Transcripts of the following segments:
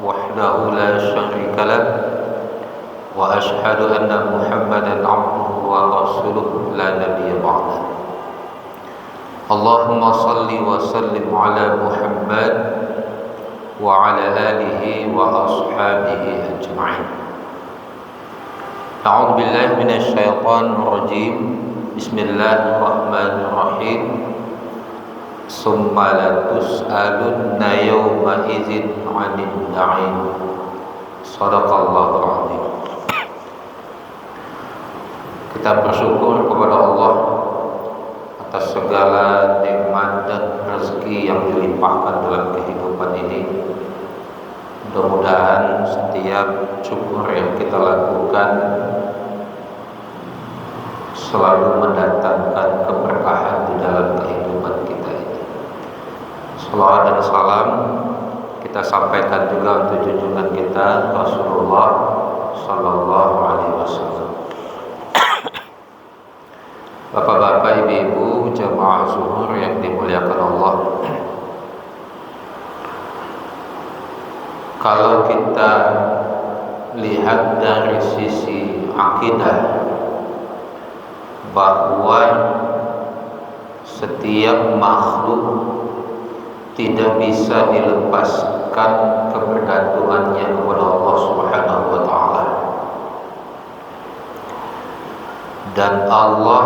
وحده لا شريك له وأشهد أن محمدا عبده ورسوله لا نبي بعده. اللهم صل وسلم على محمد وعلى آله وأصحابه أجمعين. أعوذ بالله من الشيطان الرجيم. بسم الله الرحمن الرحيم. ثم لتسألن يومئذ عن النعيم. صدق الله العظيم. Kita bersyukur kepada Allah atas segala nikmat dan rezeki yang dilimpahkan dalam kehidupan ini. Mudah-mudahan setiap syukur yang kita lakukan selalu mendatangkan keberkahan di dalam kehidupan kita ini. Salawat dan salam kita sampaikan juga untuk junjungan kita Rasulullah Sallallahu Alaihi Wasallam. Bapak-bapak, ibu-ibu, jamaah zuhur yang dimuliakan Allah. Kalau kita lihat dari sisi akidah, bahwa setiap makhluk tidak bisa dilepaskan kebergantungannya kepada Allah Subhanahu wa taala. Dan Allah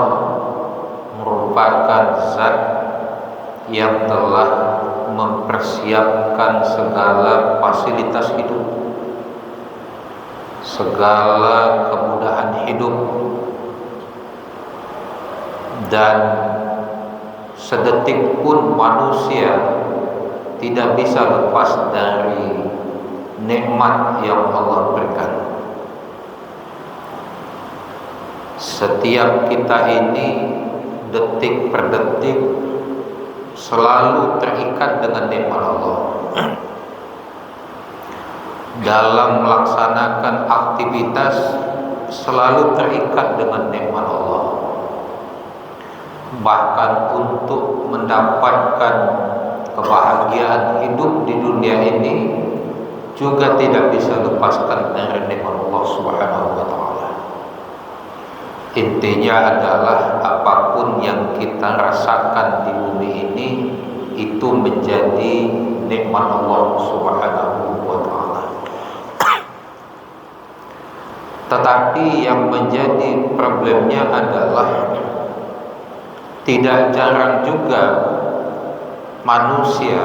merupakan zat yang telah mempersiapkan segala fasilitas hidup, segala kemudahan hidup, dan sedetik pun manusia tidak bisa lepas dari nikmat yang Allah berikan. Setiap kita ini detik per detik selalu terikat dengan nikmat Allah. Dalam melaksanakan aktivitas selalu terikat dengan nikmat Allah. Bahkan untuk mendapatkan kebahagiaan hidup di dunia ini juga tidak bisa lepaskan dari nikmat Allah Subhanahu wa taala. Intinya adalah apapun yang kita rasakan di bumi ini itu menjadi nikmat Allah Subhanahu wa taala. Tetapi yang menjadi problemnya adalah tidak jarang juga manusia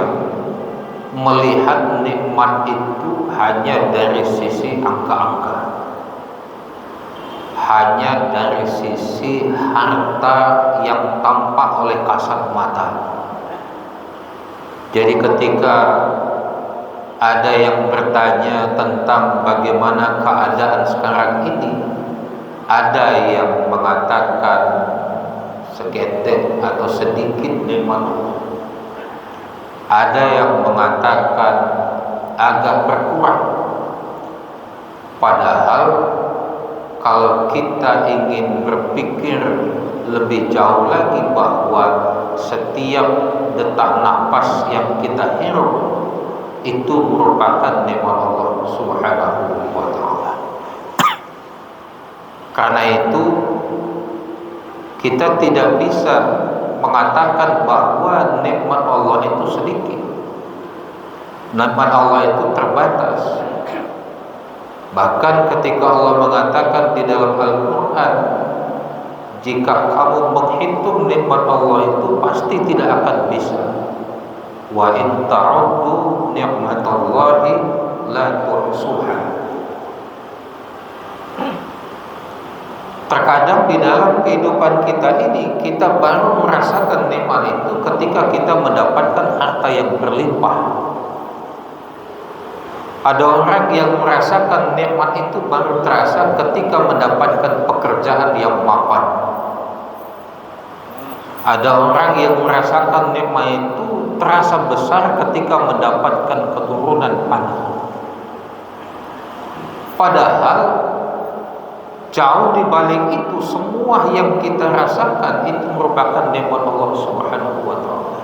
melihat nikmat itu hanya dari sisi angka-angka, hanya dari sisi harta yang tampak oleh kasat mata. Jadi ketika ada yang bertanya tentang bagaimana keadaan sekarang ini, ada yang mengatakan segetek atau sedikit nikmat Allah. Ada yang mengatakan agak berkurang. Padahal kalau kita ingin berpikir lebih jauh lagi bahwa setiap detak nafas yang kita hirup itu merupakan nikmat Allah Subhanahu wa taala. Karena itu kita tidak bisa mengatakan bahwa nikmat Allah itu sedikit. Nikmat Allah itu terbatas. Bahkan ketika Allah mengatakan di dalam Al-Quran, jika kamu menghitung nikmat Allah itu pasti tidak akan bisa. Wa in ta'uddu ni'matallahi la tuhsuha. Terkadang di dalam kehidupan kita ini kita baru merasakan nikmat itu ketika kita mendapatkan harta yang berlimpah. Ada orang yang merasakan nikmat itu baru terasa ketika mendapatkan pekerjaan yang mapan. Ada orang yang merasakan nikmat itu terasa besar ketika mendapatkan keturunan anak. Padahal jauh di balik itu semua yang kita rasakan itu merupakan nikmat Allah Subhanahu wa taala.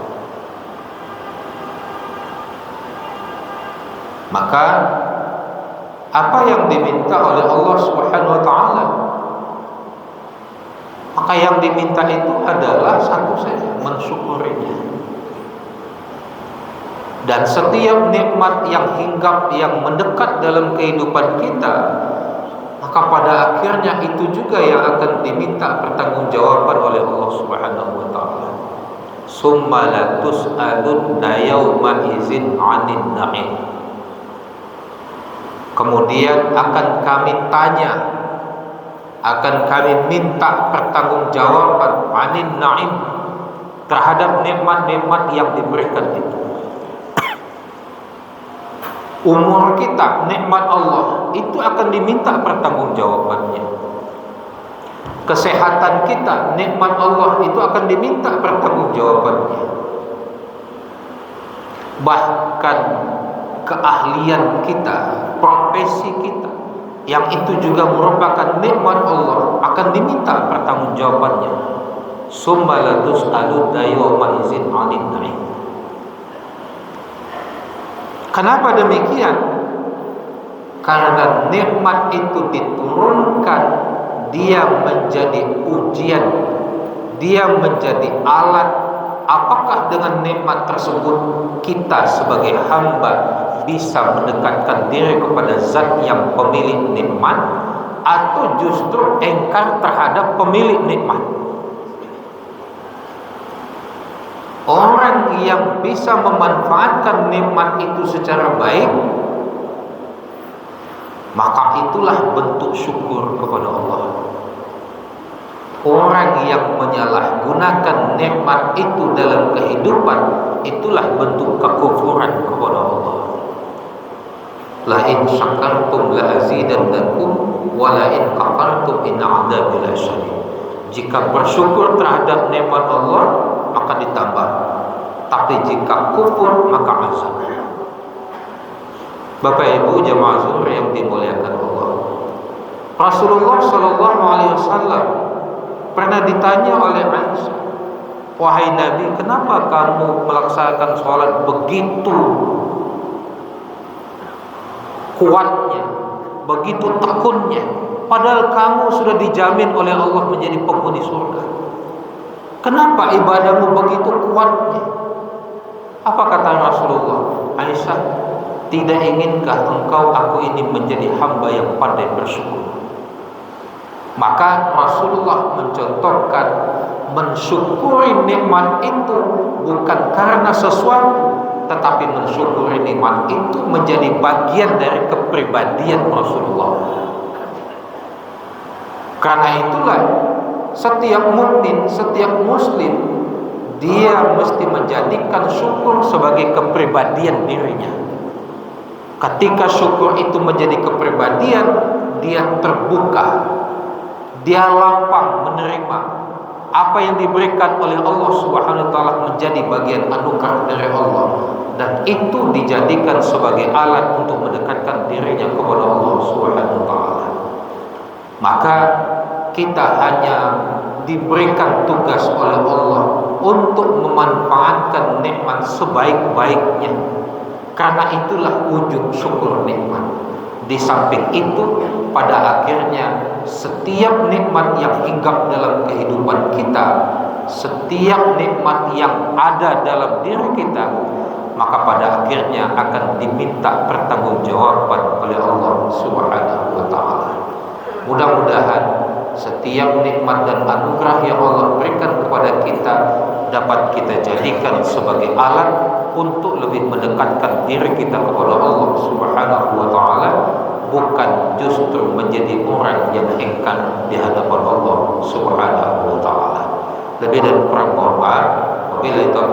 Maka apa yang diminta oleh Allah Subhanahu wa taala, maka yang diminta itu adalah satu saja, mensyukurinya. Dan setiap nikmat yang hinggap, yang mendekat dalam kehidupan kita, maka pada akhirnya itu juga yang akan diminta pertanggungjawaban oleh Allah Subhanahu wa taala. Summa la tus'alunna yawma idzin 'anil na'im. Kemudian akan kami tanya, akan kami minta pertanggungjawaban 'anil na'im, terhadap nikmat-nikmat yang diberikan itu. Umur kita, nikmat Allah, itu akan diminta pertanggungjawabannya. Kesehatan kita, nikmat Allah, itu akan diminta pertanggungjawabannya. Bahkan keahlian kita, profesi kita, yang itu juga merupakan nikmat Allah, akan diminta pertanggungjawabannya. Summa la tus'alunna yawma idzin 'anil na'im. Kenapa demikian? Karena nikmat itu diturunkan, dia menjadi ujian, dia menjadi alat. Apakah dengan nikmat tersebut kita sebagai hamba bisa mendekatkan diri kepada zat yang pemilik nikmat, atau justru engkar terhadap pemilik nikmat? Orang yang bisa memanfaatkan nikmat itu secara baik, maka itulah bentuk syukur kepada Allah. Orang yang menyalahgunakan nikmat itu dalam kehidupan, itulah bentuk kekufuran kepada Allah. La in syakartum la azidannakum wa la in kafartum inna 'adzabi lasyadid. Jika bersyukur terhadap nikmat Allah, maka ditambah. Tapi jika kufur, maka azab. Bapak Ibu jemaah zuhur yang dimuliakan Allah, Rasulullah Shallallahu Alaihi Wasallam pernah ditanya oleh Aisyah, wahai Nabi, kenapa kamu melaksanakan sholat begitu kuatnya, begitu tekunnya, padahal kamu sudah dijamin oleh Allah menjadi penghuni surga? Kenapa ibadahmu begitu kuatnya? Apa kata Rasulullah? Aisyah, tidak inginkah engkau aku ini menjadi hamba yang pandai bersyukur? Maka Rasulullah mencontohkan mensyukuri nikmat itu bukan karena sesuatu, tetapi mensyukuri nikmat itu menjadi bagian dari kepribadian Rasulullah. Karena itulah setiap mukmin, setiap muslim, dia mesti menjadikan syukur sebagai kepribadian dirinya. Ketika syukur itu menjadi kepribadian, dia terbuka, dia lapang menerima apa yang diberikan oleh Allah Subhanahu wa taala menjadi bagian anugerah dari Allah, dan itu dijadikan sebagai alat untuk mendekatkan dirinya kepada Allah Subhanahu wa taala. Maka kita hanya diberikan tugas oleh Allah untuk memanfaatkan nikmat sebaik-baiknya, karena itulah wujud syukur nikmat. Di samping itu, pada akhirnya setiap nikmat yang hinggap dalam kehidupan kita, setiap nikmat yang ada dalam diri kita, maka pada akhirnya akan diminta pertanggungjawaban oleh Allah Subhanahu wa taala. Mudah-mudahan setiap nikmat dan anugerah yang Allah berikan kepada kita dapat kita jadikan sebagai alat untuk lebih mendekatkan diri kita kepada Allah Subhanahu wa taala, bukan justru menjadi orang yang engkar di hadapan Allah Subhanahu wa taala. Lebih dan kurang mohon maaf. Wabillahi taufiq.